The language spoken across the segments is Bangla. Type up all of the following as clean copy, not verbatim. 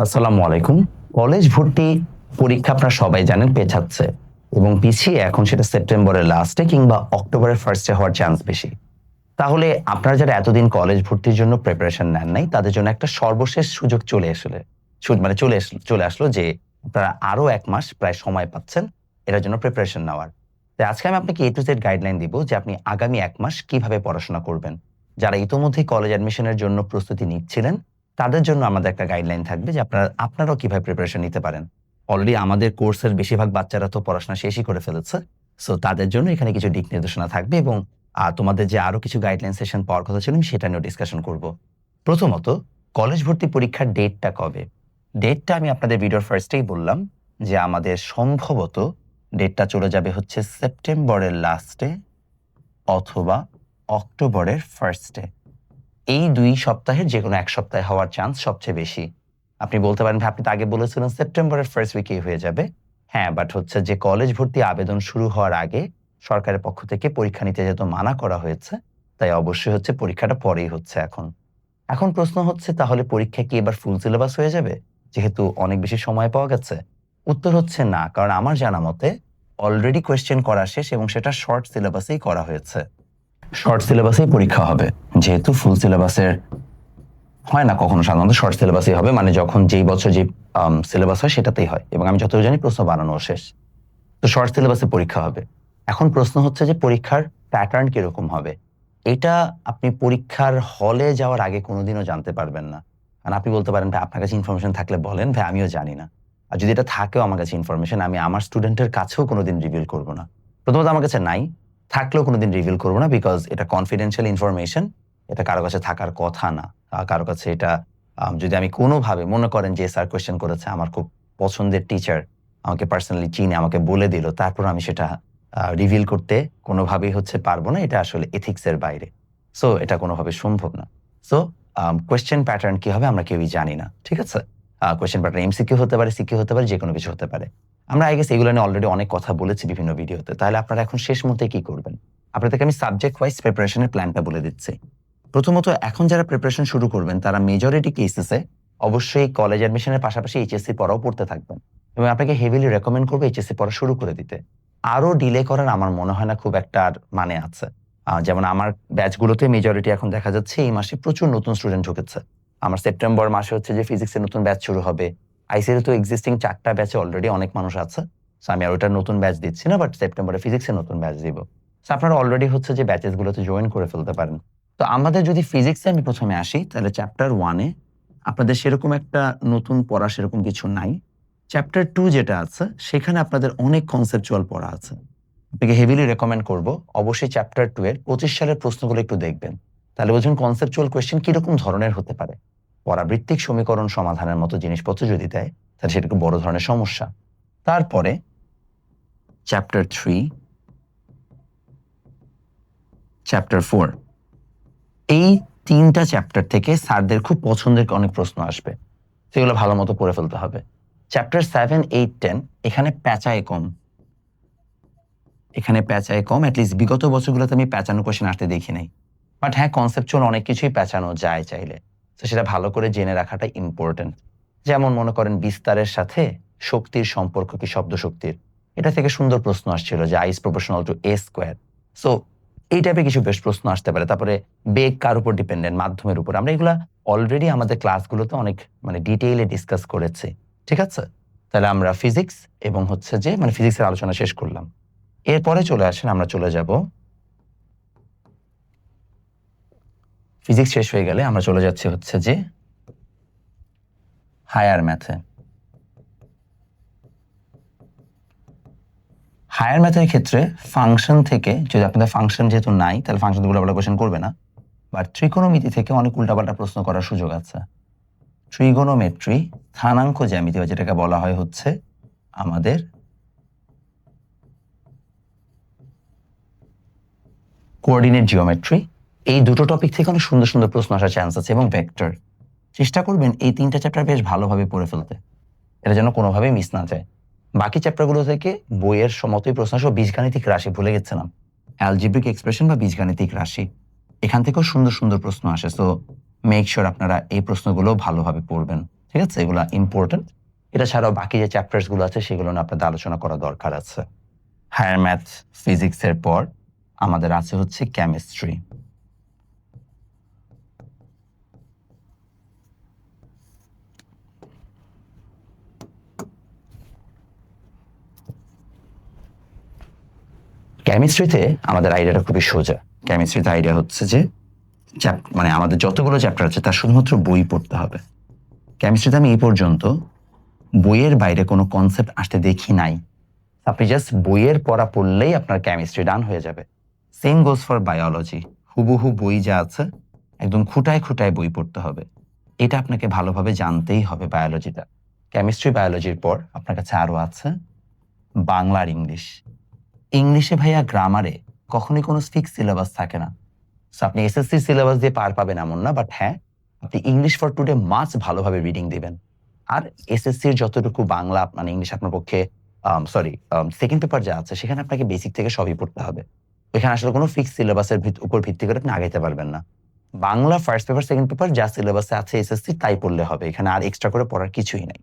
আসসালামু আলাইকুম। কলেজ ভর্তি পরীক্ষা আপনারা সবাই জানেন পেছাচ্ছে এবং পিছিয়ে এখন সেটা সেপ্টেম্বরের লাস্টে কিংবা অক্টোবরের ফার্স্টে হওয়ার চান্স বেশি। তাহলে আপনারা যারা এতদিন কলেজ ভর্তির জন্য প্রিপারেশন নেন নাই তাদের জন্য একটা সর্বশেষ সুযোগ চলে আসলে মানে চলে আসলো যে আপনারা আরো ১ মাস প্রায় সময় পাচ্ছেন এটার জন্য প্রিপারেশন নেওয়ার। তাই আজকে আমি আপনাকে A to Z গাইডলাইন দিব যে আপনি আগামী ১ মাস কিভাবে পড়াশোনা করবেন। যারা ইতোমধ্যেই কলেজ অ্যাডমিশনের জন্য প্রস্তুতি নিচ্ছিলেন তাদের জন্য আমাদের একটা গাইডলাইন থাকবে যে আপনারাও কিভাবে প্রিপারেশন নিতে পারেন। অলরেডি আমাদের কোর্সের বেশিরভাগ বাচ্চারা তো পড়াশোনা শেষই করে ফেলেছে। সো তাদের জন্য এখানে কিছু দিক নির্দেশনা থাকবে এবং তোমাদের যে আরো কিছু গাইডলাইন সেশন পাওয়ার কথা ছিল আমি সেটা নিয়েও ডিসকাশন করব। প্রথমত কলেজ ভর্তি পরীক্ষার ডেটটা কবে? ডেটটা আমি আপনাদের ভিডিওর ফার্স্টেই বললাম যে আমাদের সম্ভবত ডেটটা চলে যাবে হচ্ছে সেপ্টেম্বরের লাস্টে অথবা অক্টোবরের ফার্স্টে। এই ২ সপ্তাহের যেকোনো ১ সপ্তাহে হওয়ার চান্স সবচেয়ে বেশি। আপনি বলতে পারেন ভাই আপনি তো আগে বলেছিলেন সেপ্টেম্বরের ফার্স্ট উইকেই হয়ে যাবে। হ্যাঁ, বাট হচ্ছে যে কলেজ ভর্তি আবেদন শুরু হওয়ার আগে সরকারের পক্ষ থেকে পরীক্ষা নিতে যেহেতু মানা করা হয়েছে, তাই অবশ্যই হচ্ছে পরীক্ষাটা পরেই হচ্ছে এখন। এখন প্রশ্ন হচ্ছে তাহলে পরীক্ষা কি এবার ফুল সিলেবাস হয়ে যাবে? যেহেতু অনেক বেশি সময় পাওয়া গেছে? উত্তর হচ্ছে না। কারণ আমার জানা মতে অলরেডি কোয়েশ্চেন করা শেষ এবং সেটা শর্ট সিলেবাসেই করা হয়েছে। শর্ট সিলেবাসেই পরীক্ষা হবে। যেহেতু ফুল সিলেবাসের হয় না কখনো, সাধারণত শর্ট সিলেবাসই হবে। মানে যখন যেই বছর যে সিলেবাস হয় সেটাতেই হয় এবং আমি যতদূর জানি প্রশ্ন বানানোও শেষ। তো শর্ট সিলেবাসে পরীক্ষা হবে। এখন প্রশ্ন হচ্ছে যে পরীক্ষার প্যাটার্ন কিরকম হবে? এটা আপনি পরীক্ষার হলে যাওয়ার আগে কোনদিনও জানতে পারবেন না। কারণ আপনি বলতে পারেন, "ভাই আপনার কাছে ইনফরমেশন থাকলে বলেন, ভাই আমিও জানি না।" আর যদি এটা থাকেও আমার কাছে ইনফরমেশন, আমি আমার স্টুডেন্টের কাছেও কোনদিন রিভিল করব না। প্রথমত আমার কাছে নাই, থাকলেও কোনদিন রিভিল করব না বিকজ এটা কনফিডেনশিয়াল ইনফরমেশন। এটা কারো কাছে থাকার কথা না। কারো কাছে এটা যদি আমি কোনোভাবে মনে করেন যে স্যার কোয়েশ্চেন করেছে, আমার খুব পছন্দের টিচার আমাকে পার্সোনালি চিনে আমাকে বলে দিল, তারপর আমি সেটা রিভিল করতে কোনোভাবেই হচ্ছে পারবো না। এটা আসলে এথিক্স এর বাইরে। সো এটা কোনোভাবে সম্ভব না। সো কোয়েশ্চেন প্যাটার্ন কি হবে আমরা কেউই জানি না। ঠিক আছে? কোয়েশ্চেন প্যাটার্ন এমসিকিউ হতে পারে, সিকিউ হতে পারে, যেকোনো কিছু হতে পারে। আমরা আই গেস এগুলো নিয়ে অলরেডি অনেক কথা বলেছি বিভিন্ন ভিডিওতে। তাহলে আপনারা এখন শেষ মুহূর্তে কি করবেন? আপনাদেরকে আমি সাবজেক্ট ওয়াইজ প্রিপারেশন এর প্ল্যানটা বলে দিচ্ছি। প্রথমত এখন যারা প্রিপারেশন শুরু করবেন তারা মেজরিটি কেসেসে অবশ্যই কলেজ অ্যাডমিশনের পাশাপাশি এইচএসসি পড়াও পড়তে থাকবেন। এবং আপনাকে হেভিলি রেকমেন্ড করব এইচএসসি পড়া শুরু করে দিতে। আরো ডিলে করার আমার মনে হয় না খুব একটা আর মানে আছে। যেমন আমার ব্যাচগুলোতে মেজরিটি এখন দেখা যাচ্ছে এই মাসে প্রচুর নতুন স্টুডেন্ট ঢুকেছে। আমার সেপ্টেম্বর মাসে হচ্ছে যে ফিজিক্সের নতুন ব্যাচ শুরু হবে। আইসিএর তো এক্সিস্টিং ৪ টা ব্যাচে অলরেডি অনেক মানুষ আছে। সো আমি আর ওটার নতুন ব্যাচ দিচ্ছি না, বাট সেপ্টেম্বরে ফিজিক্সের নতুন ব্যাচ দিব। সো আপনারা অলরেডি হচ্ছে যে ব্যাচেস গুলোতে জয়েন করে ফেলতে পারেন। তো আমাদের যদি ফিজিক্সে আমি প্রথমে আসি তাহলে চ্যাপ্টার 1 এ আপনাদের সেরকম একটা নতুন পড়া সেরকম কিছু নাই। চ্যাপ্টার 2 যেটা আছে সেখানে আপনাদের অনেক কনসেপচুয়াল পড়া আছে। আপনাকে হেভিলি রেকমেন্ড করব অবশ্যই চ্যাপ্টার 2 এর 25 সালের প্রশ্নগুলো একটু দেখবেন। তাহলে বুঝবেন কনসেপচুয়াল কোয়েশ্চেন কিরকম ধরনের হতে পারে। পরাবৃত্তিক সমীকরণ সমাধানের মতো জিনিসপত্র যদি দেয় তাহলে সেটা একটু বড় ধরনের সমস্যা। তারপরে চ্যাপ্টার 3, চ্যাপ্টার 4 এই ৩টা চ্যাপ্টার থেকে স্যারদের খুব পছন্দের অনেক প্রশ্ন আসবে। সেগুলো ভালো মতো পড়ে ফেলতে হবে। চ্যাপ্টার 7, 8, 10 এখানে প্যাঁচায় কম। এট লিস্ট বিগত বছরগুলোতে আমি প্যাঁচানো কোয়েশ্চেন আসতে দেখি নাই। বাট হ্যাঁ, কনসেপচুয়াল অনেক কিছুই প্যাঁচানো যায় চাইলে। তো সেটা ভালো করে জেনে রাখাটা ইম্পোর্টেন্ট। যেমন মনে করেন বিস্তারের সাথে শক্তির সম্পর্ক কি শব্দ শক্তির? এটা থেকে সুন্দর প্রশ্ন আসছিল যে I is proportional to a square. So এই টাইপের কিছু বেশ প্রশ্ন আসতে পারে। তারপরে বেগ কার উপর ডিপেন্ডেন্ট? মাধ্যমের উপর। আমরা এগুলা অলরেডি আমাদের ক্লাসগুলোতে অনেক মানে ডিটেইলে ডিসকাস করেছি। ঠিক আছে? তাহলে আমরা ফিজিক্স এবং হচ্ছে যে মানে ফিজিক্সের আলোচনা শেষ করলাম। এরপরে চলে আসেন আমরা চলে যাব ফিজিক্স শেষ হয়ে গেলে আমরা চলে যাচ্ছি হচ্ছে যে হায়ার ম্যাথে। হায়ার ম্যাথের ক্ষেত্রে ফাংশন থেকে যদি আপনাদের ফাংশন যেহেতু নাই তাহলে ফাংশন থেকে উল্টাপাল্টা কোয়েশ্চেন করবে না। বাট ত্রিকোণমিতি থেকে অনেক উল্টাপাল্টা প্রশ্ন করার সুযোগ আছে। ট্রিগোনোমেট্রি, স্থানাঙ্ক জ্যামিতি যেটাকে বলা হয় হচ্ছে আমাদের কোঅর্ডিনেট জিওমেট্রি, এই দুটো টপিক থেকে অনেক সুন্দর সুন্দর প্রশ্ন আসার চান্স আছে এবং ভেক্টর। চেষ্টা করবেন এই ৩টা চ্যাপ্টার বেশ ভালোভাবে পড়ে ফেলতে। এটা যেন কোনোভাবেই মিস না যায়। বাকি চ্যাপ্টারগুলো থেকে বইয়ের মতোই প্রশ্ন আসে। বীজগাণিতিক রাশি ভুলে গেছিলাম। অ্যালজেব্রিক এক্সপ্রেশন বা বীজগাণিতিক রাশি। এখান থেকেও সুন্দর সুন্দর প্রশ্ন আসে। সো মেক সিউর আপনারা এই প্রশ্নগুলো ভালোভাবে পড়বেন। ঠিক আছে, এগুলো ইম্পর্টেন্ট। এটা ছাড়াও বাকি যে চ্যাপ্টার্স গুলো আছে সেগুলো নিয়ে আপনাদের আলোচনা করা দরকার আছে। হায়ার ম্যাথ ফিজিক্সের পর আমাদের আছে হচ্ছে কেমিস্ট্রি। কেমিস্ট্রিতে আমাদের আইডিয়াটা খুবই সোজা। কেমিস্ট্রিতে আইডিয়া হচ্ছে যে মানে আমাদের যতগুলো চ্যাপ্টার আছে তার শুধুমাত্র বই পড়তে হবে। কেমিস্ট্রিতে আমি এই পর্যন্ত বইয়ের বাইরে কোনো কনসেপ্ট আসতে দেখি নাই। আপনি জাস্ট বইয়ের পড়া পড়লেই আপনার কেমিস্ট্রি ডান হয়ে যাবে। Same goes for biology. হুবহু বই যা আছে একদম খুঁটায় খুঁটায় বই পড়তে হবে। এটা আপনাকে ভালোভাবে জানতেই হবে বায়োলজিটা। কেমিস্ট্রি বায়োলজির পর আপনার কাছে আরো আছে বাংলা আর ইংলিশ। ইংলিশে ভাইয়া গ্রামারে কখনোই কোনো ফিক্স সিলেবাস থাকে না। সো আপনি এসএসসি সিলেবাস দিয়ে পার পাবেন এমন না, বাট হ্যাঁ আপনি ইংলিশ ফর টুডে মাস্ট ভালোভাবে রিডিং দিবেন। আর এসএসসির যতটুকু বাংলা মানে ইংলিশ আপনার পক্ষে সেকেন্ড পেপার যা আছে সেখানে আপনাকে বেসিক থেকে সবই পড়তে হবে। এখানে আসলে কোনো ফিক্স সিলেবাসের উপর ভিত্তি করে আপনি আগাইতে পারবেন না। Bangla first paper second paper যা সিলেবাসে আছে এসএসসি তাই পড়লে হবে, এখানে আর এক্সট্রা করে পড়ার কিছুই নাই।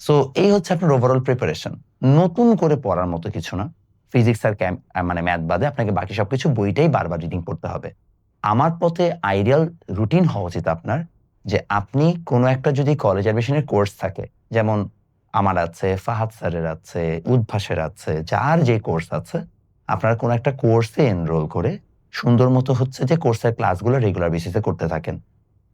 সো এই হচ্ছে আপনার ওভারঅল প্রিপারেশন। নতুন করে পড়ার মতো কিছু না। ফিজিক্স আর মানে ম্যাথ বাদে আপনাকে বাকি সবকিছু বইটাই বারবার রিডিং পড়তে হবে। আমার পথে আইডিয়াল রুটিন হওয়া উচিত আপনার যে আপনি কোনো একটা যদি কলেজ অ্যাডমিশনের কোর্স থাকে, যেমন আমার আছে, ফাহাদ স্যারের আছে, উদ্ভাসের আছে, যার যে কোর্স আছে, আপনারা কোনো একটা কোর্সে এনরোল করে সুন্দর মতো হচ্ছে যে কোর্সের ক্লাসগুলো রেগুলার বেসিসে করতে থাকেন।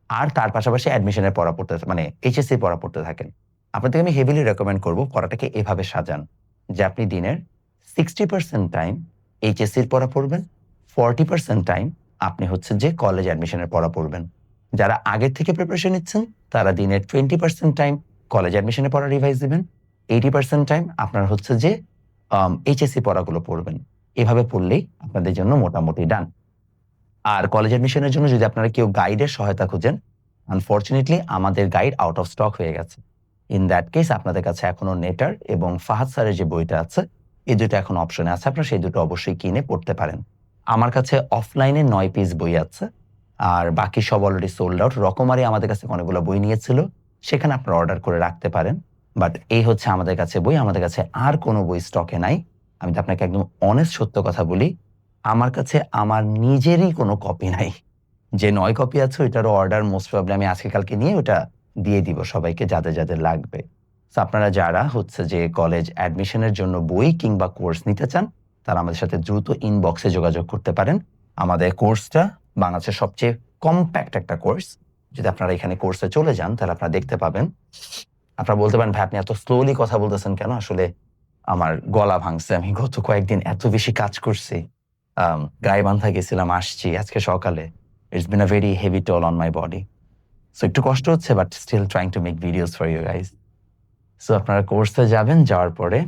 আর তার পাশাপাশি অ্যাডমিশনের পড়া পড়তে মানে এইচএসসি পড়া পড়তে থাকেন। আপনাদেরকে আমি হেভিলি রেকমেন্ড করব পড়াটাকে এভাবে সাজান যে আপনি দিনের 60% টাইম এইচএসসির পড়া পড়বেন, 40% টাইম আপনি হচ্ছে যে কলেজ অ্যাডমিশনের পড়া পড়বেন। যারা আগের থেকে প্রিপারেশন নিচ্ছেন তারা দিনের 20% টাইম কলেজ অ্যাডমিশনের পড়া রিভাইজ দিবেন, 80% টাইম আপনার হচ্ছে যে এইচএসসি পড়াগুলো পড়বেন। এভাবে পড়লেই আপনাদের জন্য মোটামুটি ডান। আর কলেজ অ্যাডমিশনের জন্য যদি আপনারা কেউ গাইডের সহায়তা খুঁজেন, আনফরচুনেটলি আমাদের গাইড আউট অফ স্টক হয়ে গেছে। ইন দ্যাট কেস আপনাদের কাছে এখনো নেটার এবং ফাহাদ স্যারের যে বইটা আছে এই দুটো এখন অপশনে আছে, আপনারা সেই দুটো অবশ্যই কিনে পড়তে পারেন। আমার কাছে অফলাইনে 9 পিস বই আছে আর বাকি সব অলরেডি সোল্ড আউট। রকমারি আমাদের কাছে অনেকগুলো বই নিয়েছিল, সেখানে আপনারা অর্ডার করে রাখতে পারেন। বাট এই হচ্ছে আমাদের কাছে বই, আমাদের কাছে আর কোনো বই স্টকে নাই। আমি তো আপনাকে একদম অনেস্ট সত্য কথা বলি, আমার কাছে আমার নিজেরই কোনো কপি নাই। যে 9 কপি আছে ওইটারও অর্ডার মোস্ট প্রবাবলি আমি আজকে কালকে নিয়ে ওটা দিয়ে দিব সবাইকে যাদের, যাদের লাগবে। সো আপনারা যারা হচ্ছে যে কলেজ অ্যাডমিশনের জন্য বই কিংবা কোর্স নিতে চান তারা আমাদের সাথে দ্রুত ইনবক্সে যোগাযোগ করতে পারেন। আমাদের কোর্সটা বাংলাদেশের সবচেয়ে কম্প্যাক্ট একটা কোর্স। যদি আপনারা এখানে কোর্সে চলে যান তাহলে আপনারা দেখতে পাবেন। আপনারা বলতে পারেন, ভাই আপনি এত স্লোলি কথা বলতেছেন কেন? আসলে আমার গলা ভাঙছে। আমি গত কয়েকদিন এত বেশি কাজ করছি। গাইবান্ধা গেছিলাম, আসছি আজকে সকালে। It's been a very heavy toll on my body. So একটু কষ্ট হচ্ছে, but still trying to make videos for you guys. So আপনারা কোর্সে যাবেন, যাওয়ার পরে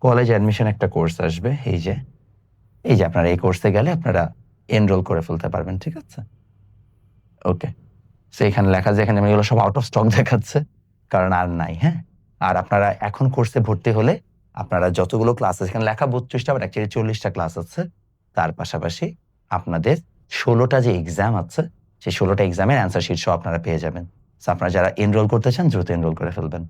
কলেজ অ্যাডমিশন একটা কোর্স আসবে। এই যে আপনারা এই কোর্সে গেলে আপনারা এনরোল করে ফেলতে পারবেন, ঠিক আছে? ওকে। সো এখানে লেখা যায়, এখানে এগুলো সব আউট অফ স্টক দেখাচ্ছে কারণ আর নাই, হ্যাঁ? আর আপনারা এখন কোর্সে ভর্তি হলে আপনারা যতগুলো ক্লাস আছে, এখানে লেখা 32টা বাট অ্যাকচুয়ালি 40টা ক্লাস আছে। তার পাশাপাশি আপনাদের 16টা যে এক্সাম আছে সেই 16টা এক্সামের অ্যান্সার শিট সহ আপনারা পেয়ে যাবেন। সো আপনারা যারা এনরোল করতে চান দ্রুত এনরোল করে ফেলবেন।